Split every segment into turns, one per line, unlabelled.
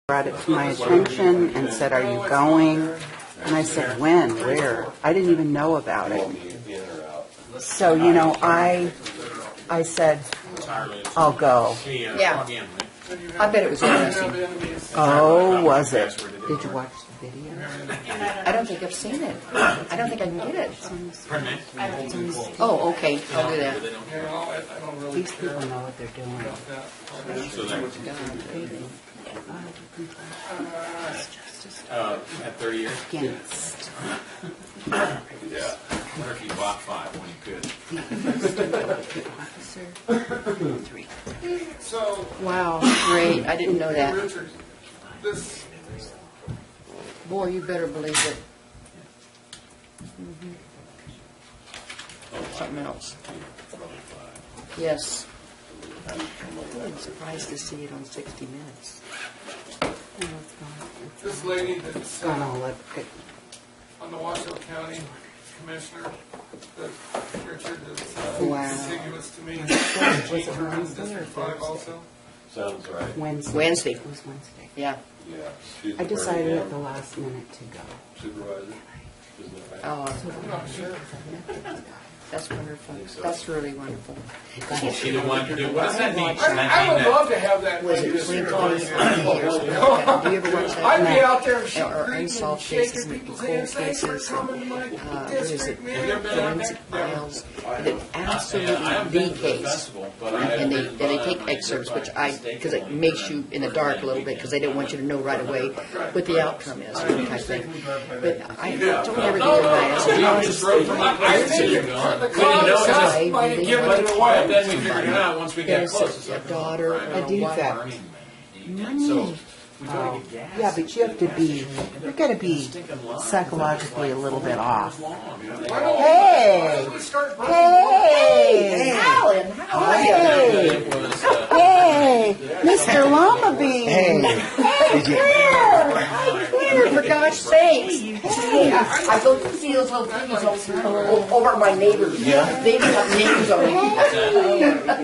brought it to my attention and said, "Are you going?" And I said, "When? Where?" I didn't even know about it. So, you know, I said, "I'll go."
Yeah. I bet it was interesting.
Oh, was it? Did you watch the video?
I don't think I've seen it. I don't think I can get it.
Pardon me?
Oh, okay. I'll do that.
These people know what they're doing.
At 30 years?
Against.
Yeah. What if you bought 5 when you could?
Officer 3.
So,
Wow. Great. I didn't know that.
Richard, this,
Boy, you better believe it. Something else. Yes. I'm surprised to see it on 60 Minutes.
this lady that's
Gone all up.
on the Washoe County Commissioner, that Richard is
Wow.
contiguous to me.
Was
She
it
runs
Wednesday or
District 5
Thursday?
also.
Sounds right.
Wednesday.
Wednesday.
It was Wednesday.
Yeah.
Yeah. She's
I
the
decided
very
at the last minute to go.
supervisor. Isn't that right?
Oh,
I'm not sure.
that's wonderful. That's really wonderful.
She the one to do, what does that mean? Does
I
that
would
mean
love to have that
Was
lady
it
as
Clean
supervisor.
20 years ago? Do you ever watch that?
I'd be out there and
Or
greeting
unsolved
and shaking
cases and
people's
cold
hands. Thanks for
cases
coming to my
what is it?
district, man.
Forensic files. The
I
absolutely
haven't
the
been to the
case.
festival, but I
And they
have
take
been
excerpts, which
mistaken
because it makes you in the dark a little bit because they don't want you to know right away what the outcome is, type thing. But I told everything tonight. I said, no,
just wrote from my
I
place.
think
You
the
know. We didn't
cloud
know it
assassin might have given
But
it away.
then we figured it out once we got
there's
close. It's
a
like,
daughter
right,
and
A
a wife.
defect.
Burning
Money.
So we gotta get gas.
Yeah, but you have to be, you've got to be psychologically a little bit off. Hey!
We start
Hey!
Alan, how are you?
Hey!
It was,
Hey! Mr. Llama Bean!
Here, for gosh sakes. Hey, I go to see those little things over my neighbors. Yeah. They've got names on them.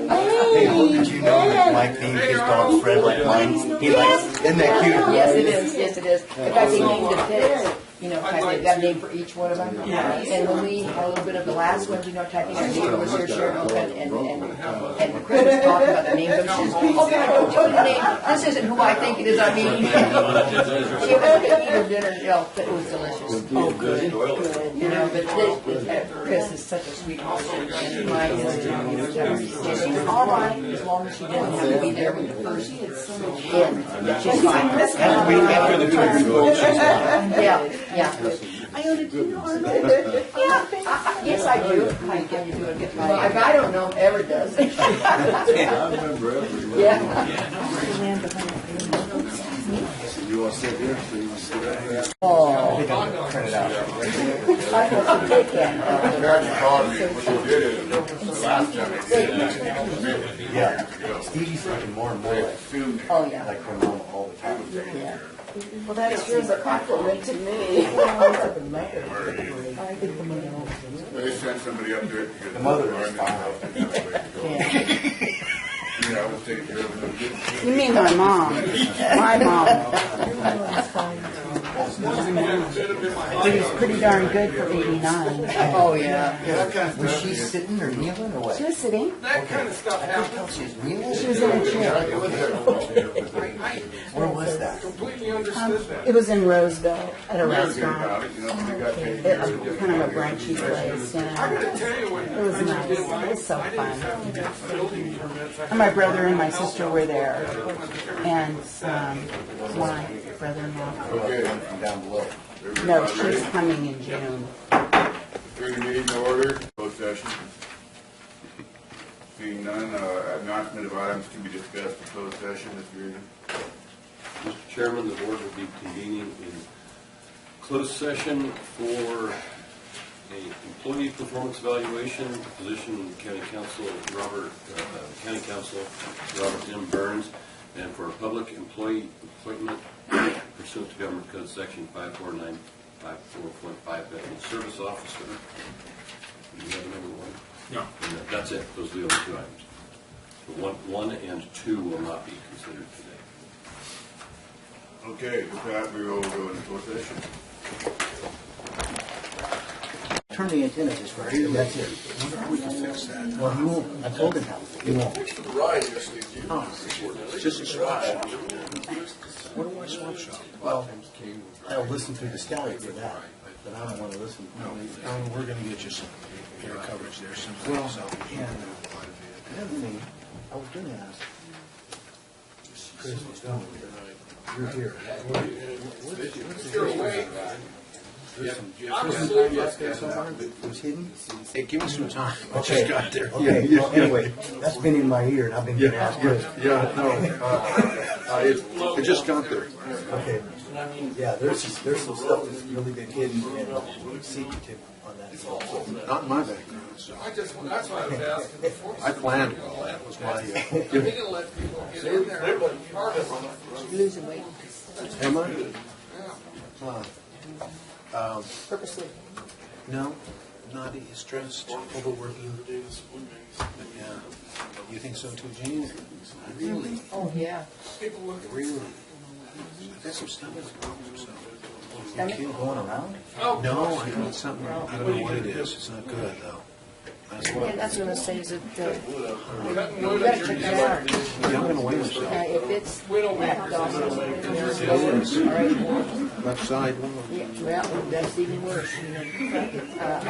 Hey, did you know that Mike named his dog Fred like mine? He likes, isn't that cute?
Yes, it is. Yes, it is. In fact, they named the pigs. You know, they got a name for each one of them. And when we had a little bit of the last ones, you know, typing our neighbor was here, Sharon Open, and Chris was talking about the names. And she says, "Oh God, don't tell me the name. This isn't who I think it is. I mean." She was going to eat her dinner. You know, but it was delicious. Oh, good. You know, but Chris is such a sweet person, and Mike is, you know, she's all right as long as she doesn't have to be there with the first in. She's fine.
After the trigger goes, she's fine.
Yeah.
I own a two Arnold.
Yes, I do. How you do it? Well, I don't know if ever does. Yeah.
You want to sit here? So you want to sit right here?
Oh.
Turn it out.
I want to take that.
Yeah. Stevie's looking more and more like
Oh, yeah.
her mom all the time.
Yeah.
Well, that's just a compliment to me. I think the mother
They send somebody up there.
The mother is fine.
Yeah, I was taking care of them.
You mean my mom? My mom. He was pretty darn good for 89.
Oh, yeah.
Was she sitting or kneeling or what?
She was sitting.
That kind of stuff
I
happens.
could tell she was kneeling.
She was in a chair.
Where was that?
Completely understood that.
It was in Roseville at a
About
restaurant.
it, you know, they got taken
It
care
was
of.
kind of a brunchy place, you
I
know.
gotta tell you, when
It was nice. It was so fun.
building permits, I
And my brother and my sister were there. And my brother-in-law.
Okay,
From down below.
No, she's coming in June.
during the meeting order, closed session. Seeing none, announcement of items to be discussed in closed session, Mr. Reardon.
Mr. Chairman, the board will be convening in closed session for a employee performance evaluation, position County Counsel Robert M. Burns, and for a public employee appointment pursuant to Government Code Section 5495.4.5, Veteran Service Officer. Do you have another one?
No.
And that's it. Those are the only two items. So one and two will not be considered today.
Okay, with that, we will go into closed session.
Turn the antenna just right here, that's it.
We can fix that.
Well, he won't, I told him how, he won't.
It's just a swap shop. What do I swap shop?
Well, I'll listen through the sky for that, but I don't want to listen.
No, we're gonna get you some air coverage there soon.
Well,
So,
yeah. The other thing, I was gonna ask, Chris, you're here. It was hidden?
hey, give me some time. I
Okay.
just got there.
Okay, well, anyway, that's been in my ear, and I've been getting asked Chris.
It just got there.
Okay, yeah, there's some stuff that's really been hidden and secretive on that. So,
Not in my background, so.
That's why I was asking before.
I planned all that, was my,
We didn't let people get in there. Part of it.
You're losing weight
am I?
purposely.
No, not stressed, overworking. But yeah, you think so too, Gene? Really?
Oh, yeah.
Really? I've got some stomach problems, so.
Stomach?
going around?
No, I got something, I don't know what it is, it's not good though. That's
Yeah,
what,
that's what I say is that, you gotta check that out.
yeah, I'm gonna weigh myself.
If it's left off, all right,
Left side,
yeah, well, that's even worse. I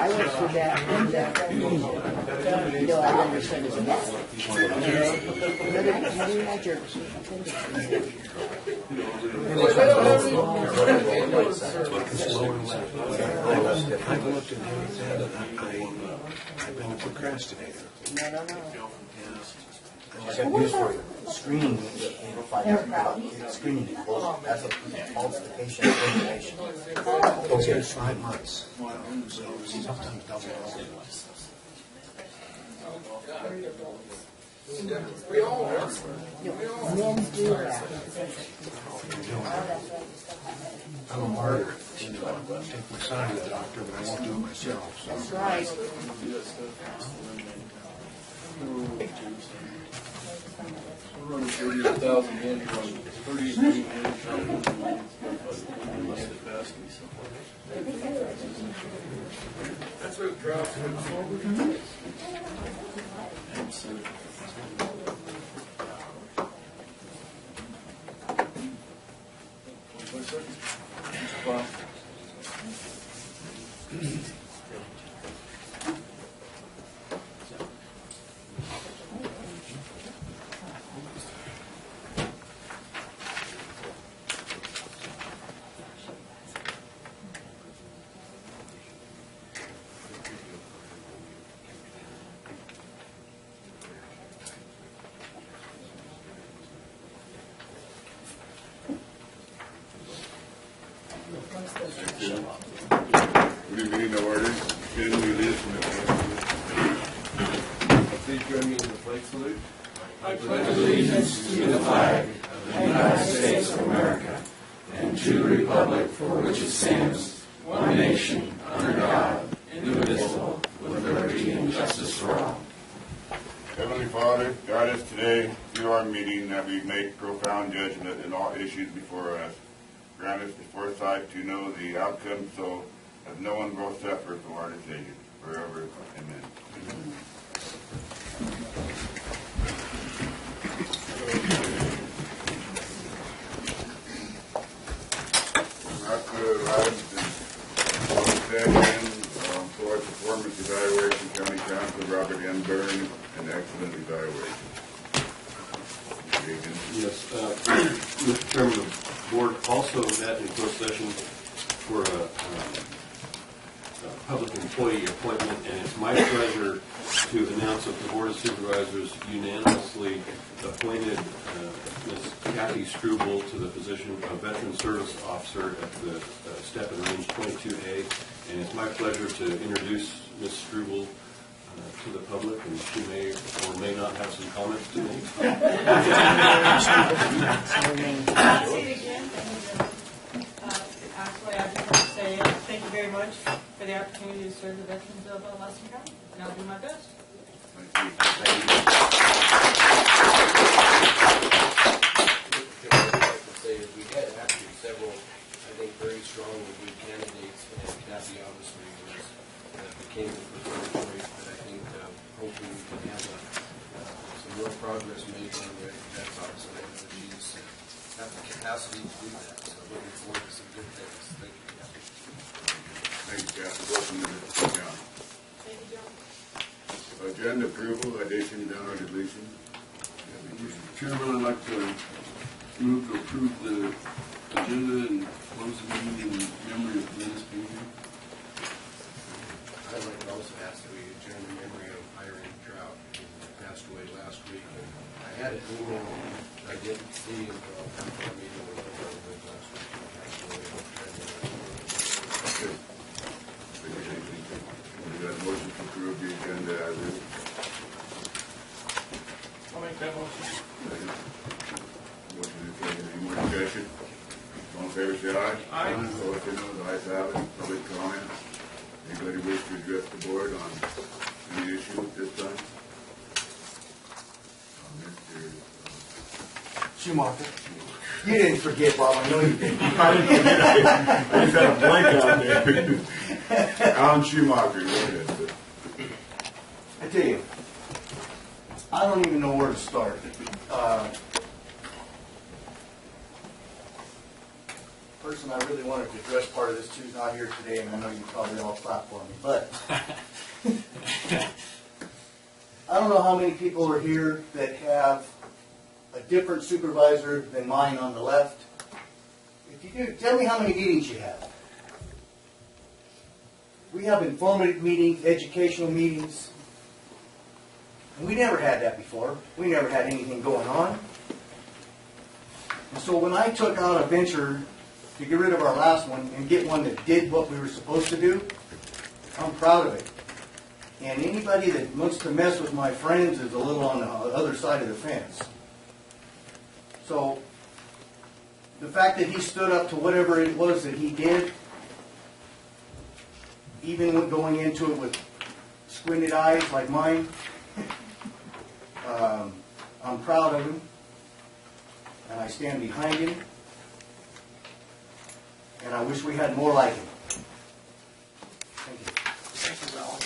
went through that, and, you know, I understand it's a mess. Another major.
I've looked at everything, I've been a procrastinator.
No.
I got news for you. Screening, screening, that's a falsification of information.
Okay. 5 months, so sometimes double.
Men do that.
I'm a martyr. I'll take my son to the doctor, but I won't do it myself, so.
That's right.
We're running 38,000 men, we're running 33
That's what it drops
Good evening, no orders. Good evening, ladies and gentlemen.
Please join me in the flag salute.
I pledge allegiance to the flag of the United States of America and to the republic for which it stands, one nation, under God, indivisible, with liberty and justice for all.
Heavenly Father, guide us today through our meeting that we make profound judgment in all issues before us. Grant us the foresight to know the outcome so that no one will suffer through our decision. Forever, amen. After items in closed session, for performance evaluation, County Council Robert M. Byrne, an excellent evaluation.
Yes, Mr. Chairman, the board also met in closed session for a public employee appointment, and it's my pleasure to announce that the Board of Supervisors unanimously appointed Ms. Kathy Struble to the position of Veteran Service Officer at the step in range 22A, and it's my pleasure to introduce Ms. Struble to the public, and she may or may not have some comments to make.
Actually, I just want to say thank you very much for the opportunity to serve the veterans of Lassen County, and I'll do my best.
Say, as we head
several, I think, very strong and good candidates, and Kathy obviously was, became the preferred choice, but I think hopefully we can have some real progress made on that top side, and she's got the capacity to do that, so looking forward to some good things. Thank you, Kathy.
Thank you, Kathy. Welcome to the town.
Thank you, Joe.
Agenda approval, additions and deletions.
Mr. Chairman, I'd like to move to approve the agenda and close the meeting in memory of Dennis Beaver.
I'd like to also ask that we adjourn in memory of Irene Trout, who passed away last week. And I had an email I didn't see until after our meeting was over with last week. She passed away.
Okay. We got a motion to approve the agenda as is.
I'll make that motion.
Motion is second. Any more discussion? All in favor, say aye.
Aye.
Opposed, say no. The ayes have it. Public comment. Anybody wish to address the board on any issue at this time? Mr.
Schumacher. You didn't forget, Bob. I know you didn't.
I just had a blank on there. Alan Schumacher, go ahead.
I tell you, I don't even know where to start. Person I really wanted to address part of this too is not here today, and I know you probably all clap for me, but I don't know how many people are here that have a different supervisor than mine on the left. If you do, tell me how many meetings you have. We have informative meetings, educational meetings, and we never had that before. We never had anything going on. And so when I took out a venture to get rid of our last one and get one that did what we were supposed to do, I'm proud of it. And anybody that wants to mess with my friends is a little on the other side of the fence. So the fact that he stood up to whatever it was that he did, even when going into it with squinted eyes like mine, I'm proud of him, and I stand behind him, and I wish we had more like him. Thank you.
Thank you, Val.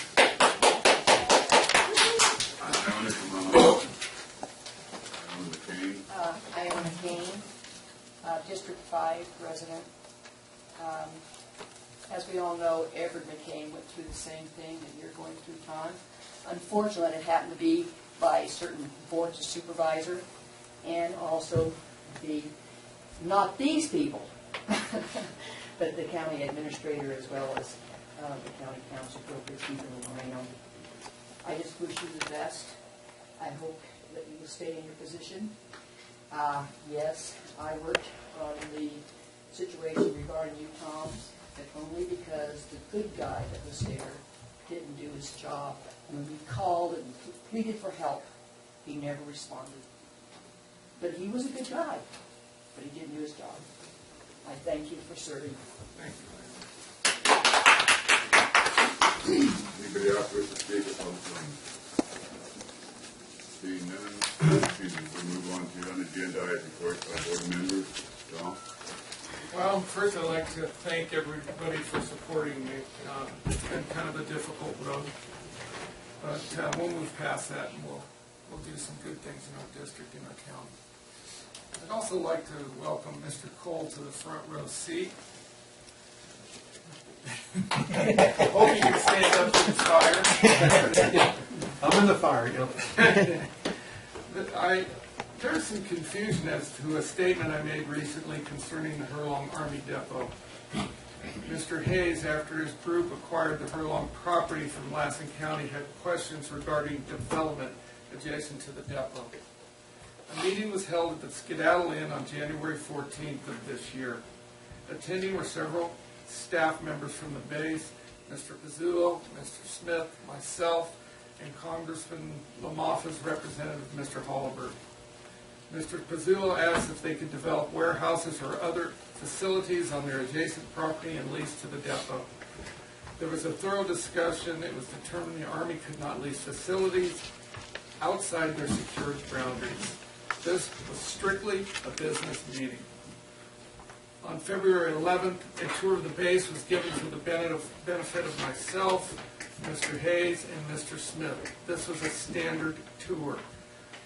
Iona Kane, District 5 resident. As we all know, Everett McCain went through the same thing that you're going through, Tom. Unfortunately, it happened to be by certain boards of supervisor and also not these people, but the county administrator as well as the county council appropriate people in Moreno. I just wish you the best. I hope that you will stay in your position. Yes, I worked on the situation regarding you, Tom, but only because the good guy that was there didn't do his job. When we called and pleaded for help, he never responded. But he was a good guy, but he didn't do his job. I thank you for serving.
Thank you.
Anybody else wish to speak about something? Seeing none, we'll move on to unagenda items reports by board members. Tom?
Well, first I'd like to thank everybody for supporting me. It's been kind of a difficult road, but we'll move past that and we'll do some good things in our district, in our county. I'd also like to welcome Mr. Cole to the front row seat. Hope you can stand up to the fire.
I'm in the fire, you know.
There's some confusion as to a statement I made recently concerning the Hurlong Army Depot. Mr. Hayes, after his group acquired the Hurlong property from Lassen County, had questions regarding development adjacent to the depot. A meeting was held at the Skedaddle Inn on January 14th of this year. Attending were several staff members from the base, Mr. Pizzulo, Mr. Smith, myself, and Congressman Lamotha's representative, Mr. Holliburg. Mr. Pizzulo asked if they could develop warehouses or other facilities on their adjacent property and lease to the depot. There was a thorough discussion. It was determined the Army could not lease facilities outside their secured boundaries. This was strictly a business meeting. On February 11th, a tour of the base was given for the benefit of myself, Mr. Hayes, and Mr. Smith. This was a standard tour.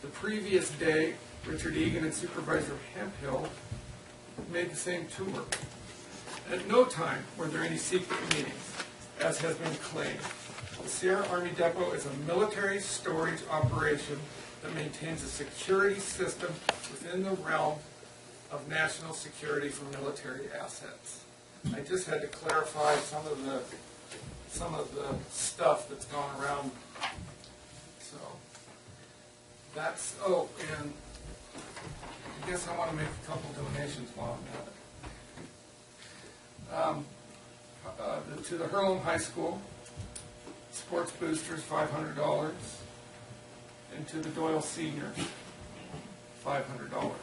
The previous day, Richard Egan and Supervisor Hemphill made the same tour. At no time were there any secret meetings, as has been claimed. The Sierra Army Depot is a military storage operation that maintains a security system within the realm of national security for military assets. I just had to clarify some of the stuff that's gone around. So that's, oh, and I guess I want to make a couple donations while I'm at it. To the Hurlum High School, Sports Boosters, $500, and to the Doyle Seniors, $500.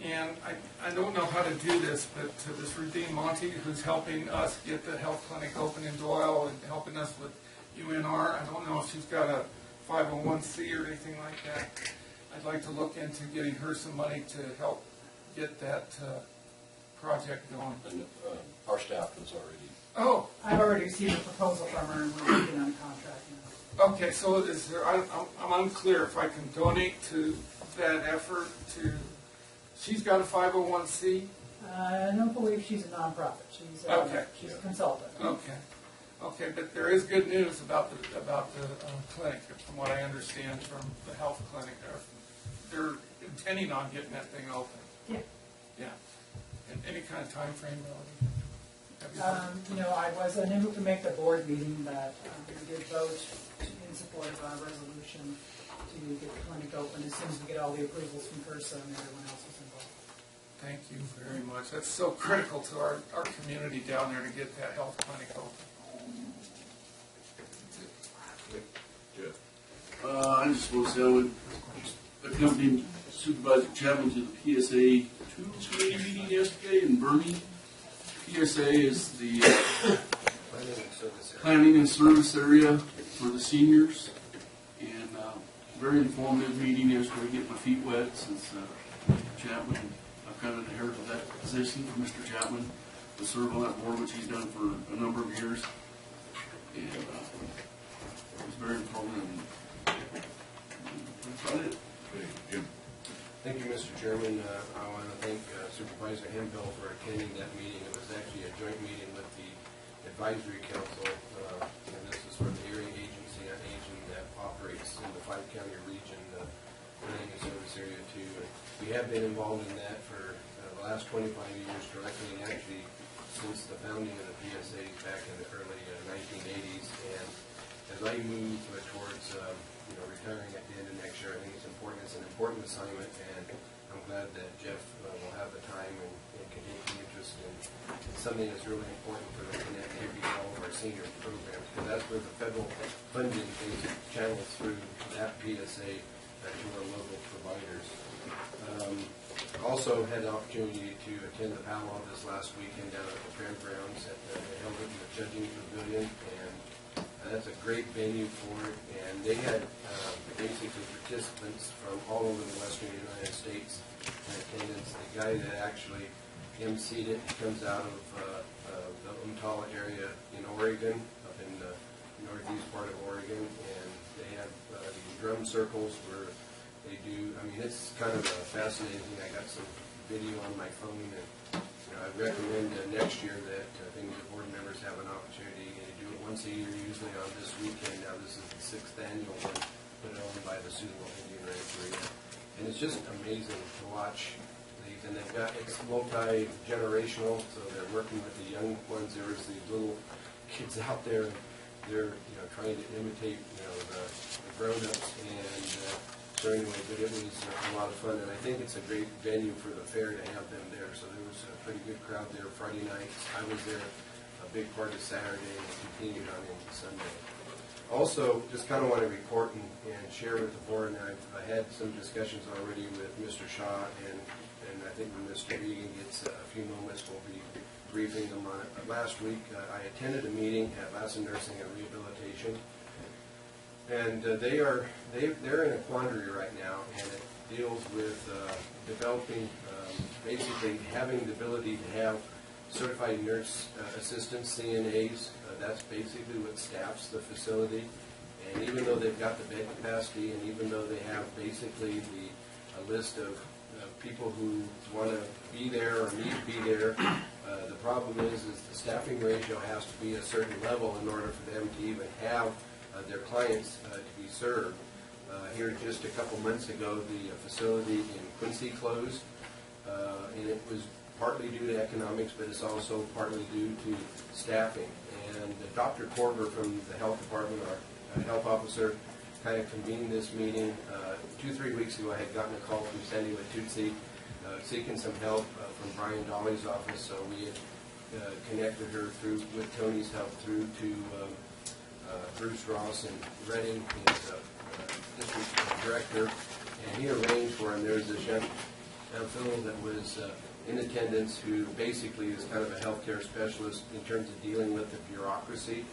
And I don't know how to do this, but to this Rudine Monty, who's helping us get the health clinic open in Doyle and helping us with UNR, I don't know if she's got a 501c or anything like that. I'd like to look into getting her some money to help get that project going.
And our staff has already.
Oh,
I've already received a proposal from her, and we're working on a contract now.
okay, so is there, I'm unclear if I can donate to that effort to, she's got a 501c?
I don't believe she's a nonprofit. She's
Okay.
she's a consultant.
Okay, okay, but there is good news about the clinic, from what I understand from the health clinic. They're intending on getting that thing open.
Yeah.
Yeah. And any kind of time frame, Melody?
I was unable to make the board meeting, but we did vote in support of our resolution to get the clinic open as soon as we get all the approvals from HRSA and everyone else is involved.
Thank you very much. That's so critical to our community down there to get that health clinic open.
I just want to say I would accompany Supervisor Chapman to the PSA 2 committee meeting yesterday in Birmingham. PSA is the planning and service area for the seniors, and very informative meeting yesterday. Get my feet wet since Chapman. I've kind of inherited that position from Mr. Chapman to serve on that board, which he's done for a number of years, and it was very informative. That's about it.
Thank you, Mr. Chairman. I want to thank Supervisor Hemphill for attending that meeting. It was actually a joint meeting with the Advisory Council, and this is for the Area Agency on Aging that operates in the 5-county region, planning and service area 2. And we have been involved in that for the last 25 years directly, and actually since the founding of the PSA back in the early 1980s. And as I move towards retiring at the end of next year, I think it's important. It's an important assignment, and I'm glad that Jeff will have the time and continued interest in something that's really important for the connectivity of all of our senior programs, because that's where the federal funding is channeled through that PSA to our local providers. Also had the opportunity to attend the powwow this last weekend down at the fairgrounds at the held it in the judging pavilion, and that's a great venue for it. And they had basically participants from all over the western United States in attendance. The guy that actually emceed it comes out of the Umatilla area in Oregon, up in the northeast part of Oregon, and they have these drum circles where they do, I mean, it's kind of fascinating. I got some video on my phone, and I recommend next year that the board members have an opportunity, and they do it once a year, usually on this weekend. Now this is the 6th annual one, put on by the Suitable Indian Rancheria. And it's just amazing to watch these, and they've got, it's multi-generational, so they're working with the young ones. There's these little kids out there, they're trying to imitate the grown-ups, and so anyway, but it was a lot of fun, and I think it's a great venue for the fair to have them there. So there was a pretty good crowd there Friday nights. I was there a big part of Saturday, and continued on into Sunday. Also, just kind of want to report and share with the board, and I had some discussions already with Mr. Shaw, and I think when Mr. Egan gets a few moments, we'll be briefing them on it. Last week, I attended a meeting at Lassen Nursing and Rehabilitation, and they're in a quandary right now, and it deals with developing basically having the ability to have certified nurse assistants, CNAs, that's basically what staffs the facility. And even though they've got the bed capacity, and even though they have basically a list of people who want to be there or need to be there, the problem is the staffing ratio has to be a certain level in order for them to even have their clients to be served. Here just a couple months ago, the facility in Quincy closed, and it was partly due to economics, but it's also partly due to staffing. And Dr. Korver from the health department, our health officer, kind of convened this meeting. 2-3 weeks ago, I had gotten a call from Sandy Watutsi seeking some help from Brian Dolly's office, so we had connected her through with Tony's help through to Bruce Ross in Reading, his district director, and he arranged for him. There's this young fellow that was in attendance who basically is kind of a healthcare specialist in terms of dealing with the bureaucracy.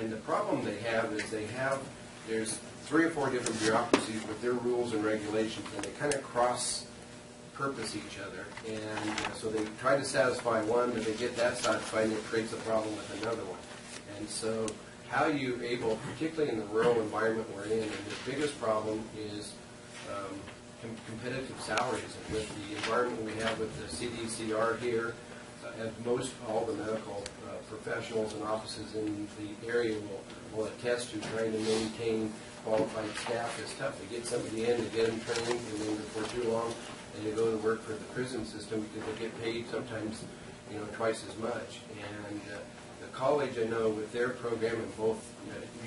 And the problem they have is there's 3 or 4 different bureaucracies with their rules and regulations, and they kind of cross-purpose each other. And so they try to satisfy one, but they get that satisfied, and it creates a problem with another one. And so how are you able, particularly in the rural environment we're in, and the biggest problem is competitive salaries. And with the environment we have with the CDCR here, as most all the medical professionals and offices in the area will attest to, trying to maintain qualified staff is tough. To get somebody in, to get them trained, and then before too long, and they go to work for the prison system because they get paid sometimes, twice as much. And the college, I know, with their program, and both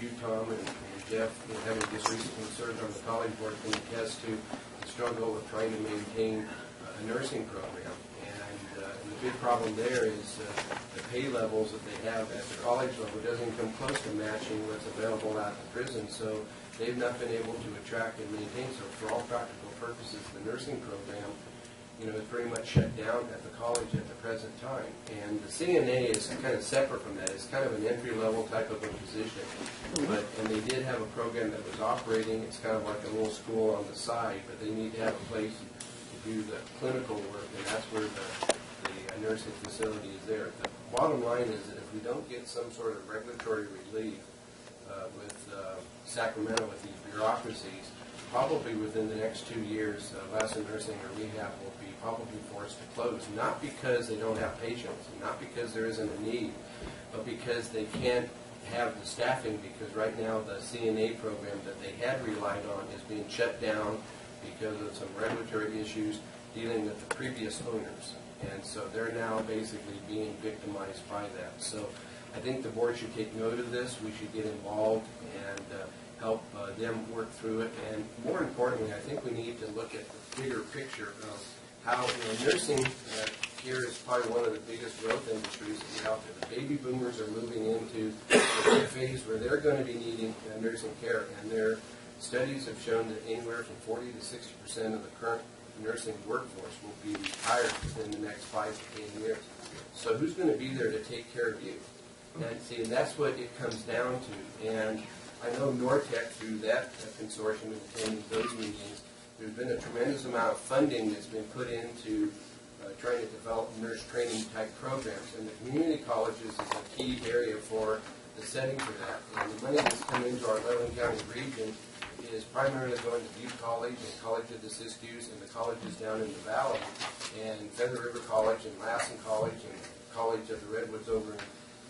you, Tom, and Jeff, having just recently served on the college board, can attest to the struggle of trying to maintain a nursing program. And the big problem there is the pay levels that they have at the college level doesn't come close to matching what's available at the prison. So they've not been able to attract and maintain. So for all practical purposes, the nursing program, is pretty much shut down at the college at the present time. And the CNA is kind of separate from that. It's kind of an entry-level type of a position. And they did have a program that was operating. It's kind of like a little school on the side, but they need to have a place to do the clinical work, and that's where the nursing facility is there. The bottom line is that if we don't get some sort of regulatory relief with Sacramento, with these bureaucracies, probably within the next 2 years, Lassen Nursing or Rehab will be probably forced to close, not because they don't have patients, not because there isn't a need, but because they can't have the staffing, because right now the CNA program that they had relied on is being shut down because of some regulatory issues dealing with the previous owners. And so they're now basically being victimized by that. So I think the board should take note of this. We should get involved and help them work through it. And more importantly, I think we need to look at the bigger picture of how nursing here is probably one of the biggest growth industries that are out there. The baby boomers are moving into a phase where they're going to be needing nursing care, and their studies have shown that anywhere from 40 to 60% of the current nursing workforce will be retired within the next 5 to 10 years. So who's going to be there to take care of you? And that's what it comes down to. And I know Nortec, through that consortium and attending those meetings, there's been a tremendous amount of funding that's been put into trying to develop nurse training type programs. And the community colleges is a key area for the setting for that. And the money that's come into our Lassen County region is primarily going to Butte College and College of the Siskiyous and the colleges down in the valley, and Feather River College and Lassen College and College of the Redwoods over in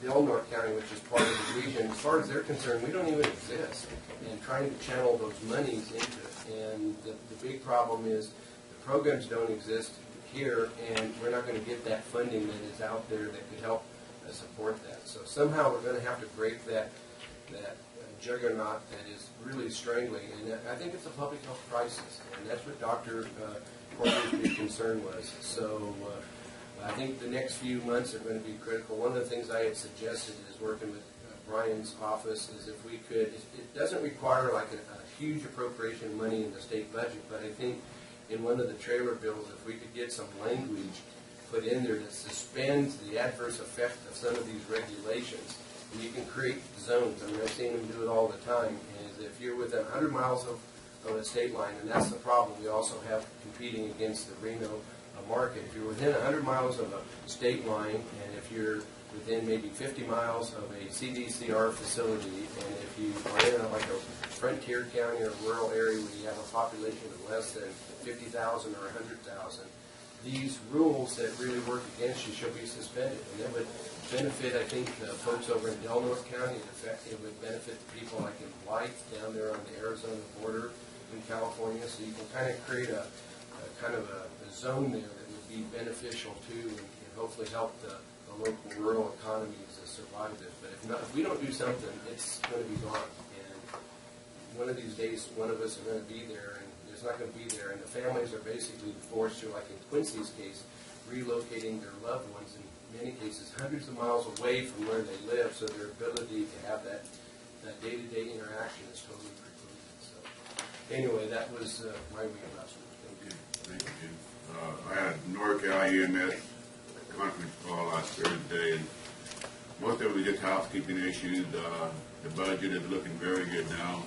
Hill, North County, which is part of the region. As far as they're concerned, we don't even exist, and trying to channel those monies into it. And the big problem is the programs don't exist here, and we're not going to get that funding that is out there that could help support that. So somehow we're going to have to break that juggernaut that is really strangling, and I think it's a public health crisis, and that's what Dr. Corey's big concern was. So I think the next few months are going to be critical. One of the things I had suggested is working with Brian's office is if we could, it doesn't require like a huge appropriation of money in the state budget, but I think in one of the trailer bills, if we could get some language put in there that suspends the adverse effect of some of these regulations, and you can create zones. I mean, I've seen them do it all the time, is if you're within 100 miles of a state line, and that's the problem. We also have competing against the Reno market. If you're within 100 miles of a state line, and if you're within maybe 50 miles of a CDCR facility, and if you are in like a frontier county or rural area where you have a population of less than 50,000 or 100,000, these rules that really work against you should be suspended. And that would benefit, I think, the folks over in Del Norte County. It would benefit the people like in Blythe down there on the Arizona border in California. So you can kind of create a kind of a zone there that would be beneficial too, and hopefully help the local rural economies to survive it. But if we don't do something, it's going to be gone. And one of these days, one of us are going to be there, and it's not going to be there. And the families are basically forced to, like in Quincy's case, relocating their loved ones in many cases hundreds of miles away from where they live, so their ability to have that day-to-day interaction is totally precluded. So anyway, that was my week last week. Thank you.
Thank you. I had NorCal EMS conference call last Thursday, and most of it was just housekeeping issues. The budget is looking very good now.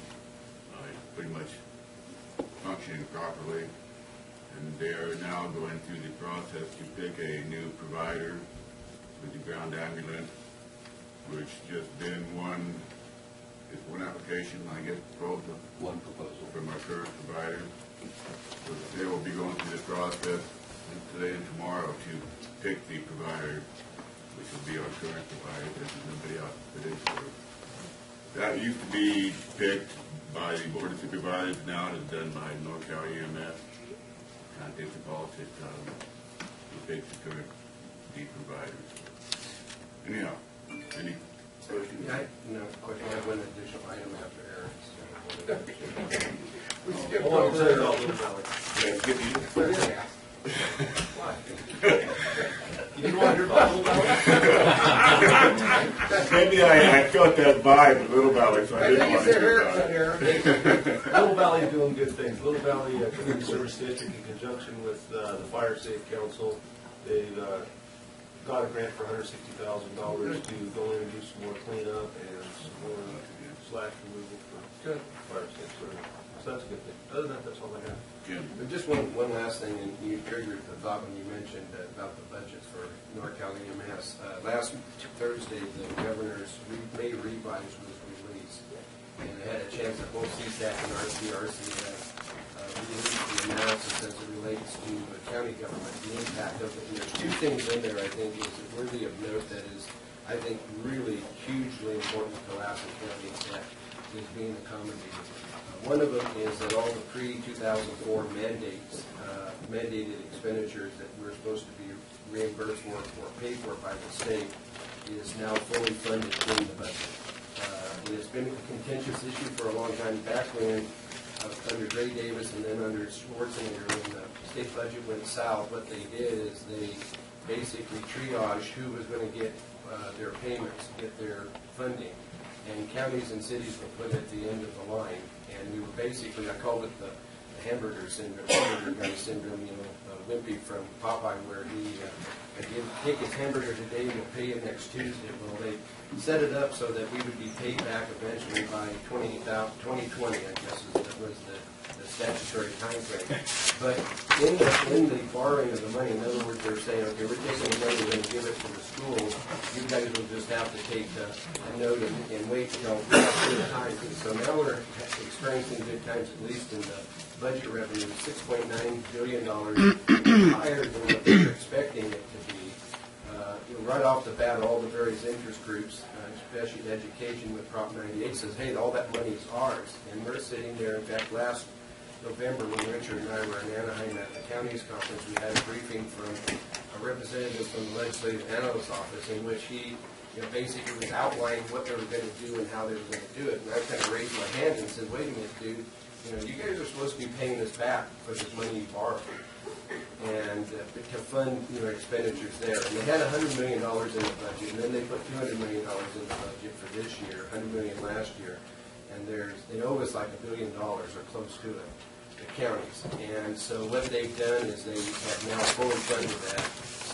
It's pretty much functioning properly, and they are now going through the process to pick a new provider with the ground ambulance, which just been one application, I guess, proposal. One proposal from our current provider. So they will be going through the process today and tomorrow to pick the provider, which will be our current provider. There's nobody else that is for it. That used to be picked by the Board of Supervisors. Now it is done by NorCal EMS. Kind of takes the politics out of it. Who picks the current providers. Anyhow, any questions?
Yeah, no question. I have one additional item after Eric's.
We skipped
Hold on,
over
say it
it.
all, Little Valley.
Yeah, give you.
Why? You didn't want to hear about Little Valley?
Maybe I felt that vibe a Little Valley, so I
I
didn't
think
want
it's
to
their
hear about
haircut,
it.
Eric.
Little Valley is doing good things. Little Valley Community Service District, in conjunction with the Fire Safe Council, they've got a grant for $160,000 to go in and do some more cleanup and some more slash removal for fire safe service. So that's a good thing. Other than that, that's all I have.
But just one last thing, and you triggered the thought when you mentioned about the budget for NorCal EMS. Last Thursday, the governor's May revise was released, and I had a chance to both CSAC and RCRC release the analysis as it relates to the county government, the impact of it. And there's two things in there I think is worthy of note that is, I think, really hugely important to Lassen County that is being accommodated. One of them is that all the pre-2004 mandated expenditures that we're supposed to be reimbursed for or paid for by the state is now fully funded in the budget. It's been a contentious issue for a long time back when, under Gray Davis and then under Schwarzenegger, when the state budget went south, what they did is they basically triaged who was going to get their payments, get their funding, and counties and cities were put at the end of the line. And we were basically, I called it the hamburger syndrome, hamburger guy syndrome, Wimpy from Popeye, where he take his hamburger today and we'll pay you next Tuesday. Well, they set it up so that we would be paid back eventually by 2020, I guess was the statutory time frame. But in the borrowing of the money, in other words, they're saying, okay, we're taking the money, we're going to give it to the schools. You guys will just have to take a note and wait till good times. So now we're experiencing good times, at least in the budget revenue, $6.9 billion higher than what they were expecting it to be. Right off the bat, all the various interest groups, especially education with Prop 98, says, hey, all that money is ours. And we're sitting there. In fact, last November, when Richard and I were in Anaheim at the county's conference, we had a briefing from a representative from the legislative analyst's office in which he basically was outlining what they were going to do and how they were going to do it. And I kind of raised my hand and said, wait a minute, dude, you guys are supposed to be paying this back for this money you borrowed. And to fund expenditures there. And they had $100 million in the budget, and then they put $200 million in the budget for this year, $100 million last year. And they owe us like $1 billion or close to it, the counties. And so what they've done is they have now fully funded that.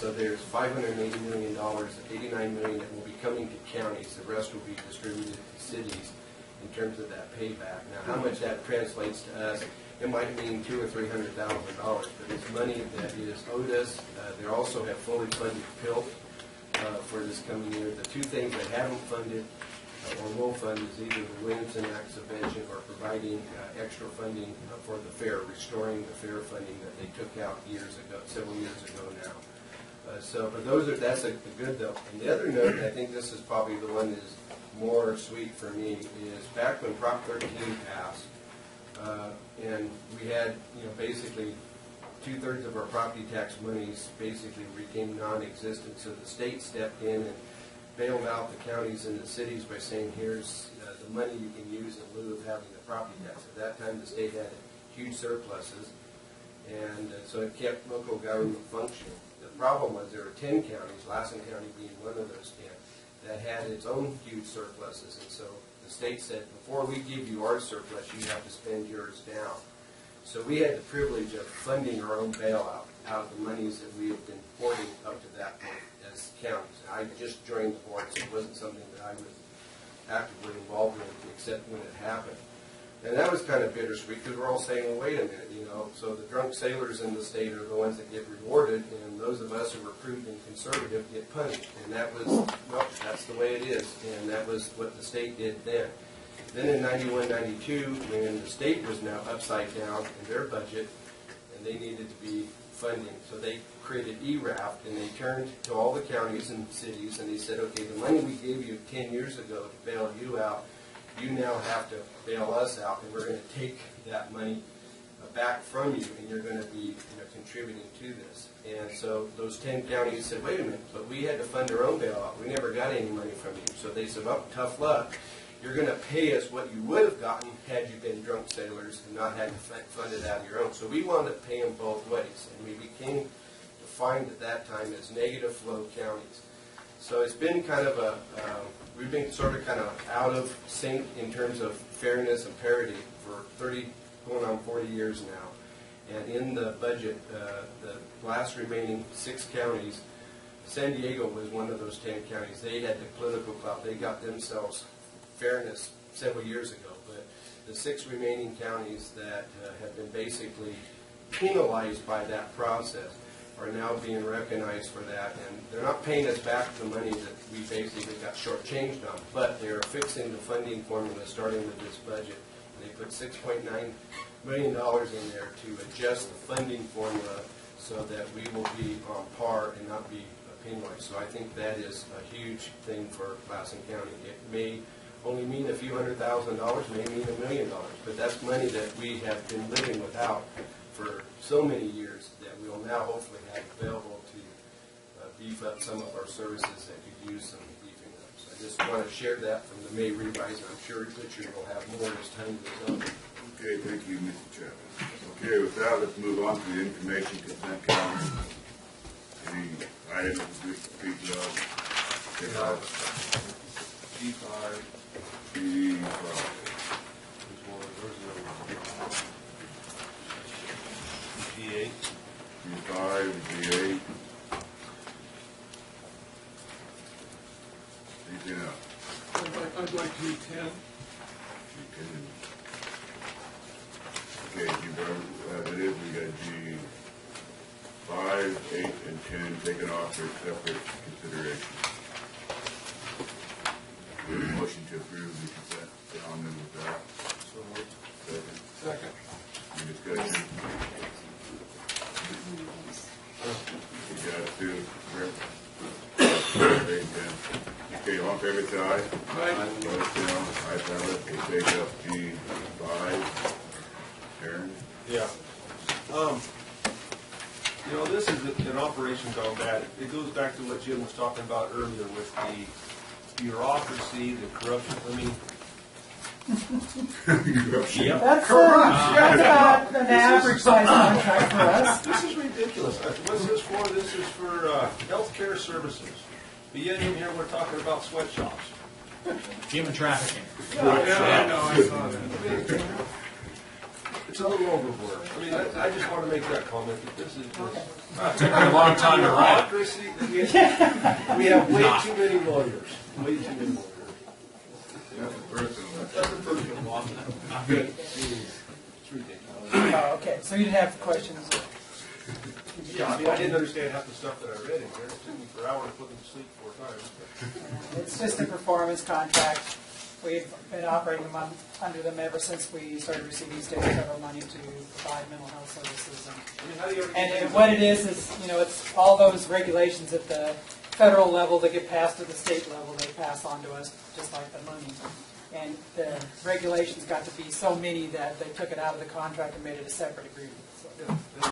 So there's $580 million, $89 million that will be coming to counties. The rest will be distributed to cities in terms of that payback. Now, how much that translates to us, it might mean $200,000 or $300,000, but it's money that is owed us. They also have fully funded PILT for this coming year. The two things they haven't funded or will fund is either the Williamson Act subvention or providing extra funding for the fair, restoring the fair funding that they took out several years ago now. But that's a good though. And the other note, and I think this is probably the one that is more sweet for me, is back when Prop 13 passed, and we had, basically 2/3 of our property tax monies basically became non-existent. So the state stepped in and bailed out the counties and the cities by saying, here's the money you can use in lieu of having the property tax. At that time, the state had huge surpluses, and so it kept local government functioning. The problem was there were 10 counties, Lassen County being one of those 10, that had its own huge surpluses. And so the state said, before we give you our surplus, you have to spend yours down. So we had the privilege of funding our own bailout out of the monies that we had been hoarding up to that point as counties. I just joined the board, so it wasn't something that I was actively involved in except when it happened. And that was kind of bittersweet because we're all saying, well, wait a minute, so the drunk sailors in the state are the ones that get rewarded, and those of us who are prudent and conservative get punished. And that was, well, that's the way it is, and that was what the state did then. Then in 91, 92, when the state was now upside down in their budget, and they needed to be funding, so they created ERAFT, and they turned to all the counties and cities, and they said, okay, the money we gave you 10 years ago to bail you out, you now have to bail us out, and we're going to take that money back from you, and you're going to be contributing to this. And so those 10 counties said, wait a minute, but we had to fund our own bailout. We never got any money from you. So they said, well, tough luck. You're going to pay us what you would have gotten had you been drunk sailors and not had to fund it out of your own. So we wound up paying both ways, and we became defined at that time as negative flow counties. So it's been kind of we've been sort of kind of out of sync in terms of fairness and parity for 30, going on 40 years now. And in the budget, the last remaining 6 counties, San Diego was one of those 10 counties. They had the political clout. They got themselves fairness several years ago. But the 6 remaining counties that have been basically penalized by that process are now being recognized for that, and they're not paying us back the money that we basically got shortchanged on, but they are fixing the funding formula starting with this budget. And they put $6.9 million in there to adjust the funding formula so that we will be on par and not be penalized. So I think that is a huge thing for Lassen County. It may only mean a few $100,000, may mean $1 million, but that's money that we have been living without for so many years that we will now hopefully have available to beef up some of our services that could use some beefing up. So I just want to share that from the May revise, and I'm sure Richard will have more as time goes on.
Okay, thank you, Mr. Chairman. Okay, with that, let's move on to the information consent calendar. Any items we speak of? Take out. G5. G5.
G8.
G5, G8. Anything else?
I'd like G10.
Okay, that is, we got G5, 8, and 10 taken off for separate consideration. Motion to approve the consent calendar with that.
So moved.
Second. Any discussion? We got two. Okay, all in favor, say aye.
Aye.
Opposed, say no. Ayes have it. We'll take up G5. Aaron?
Yeah. This is an operation gone bad. It goes back to what Jim was talking about earlier with the bureaucracy, the corruption.
Corruption.
Yep.
That's about an average size contract for us.
This is ridiculous. What's this for? This is for healthcare services. But yet in here we're talking about sweatshops.
Human trafficking.
Yeah, I know, I saw that.
It's a little overboard. I mean, I just want to make that comment that this is just...
Took me a long time to write.
Bureaucracy. We have way too many lawyers. Way too many lawyers.
That's a personal.
That's a personal one.
Good.
It's ridiculous.
Oh, okay, so you didn't have questions?
Yeah, I mean, I didn't understand half the stuff that I read in here. It took me for hours to put them to sleep 4 times.
It's just a performance contract. We've been operating under them ever since we started receiving state and federal money to provide mental health services.
I mean, how do you ever
And what it is, it's all those regulations at the federal level that get passed at the state level, they pass on to us, just like the money. And the regulations got to be so many that they took it out of the contract and made it a separate agreement. So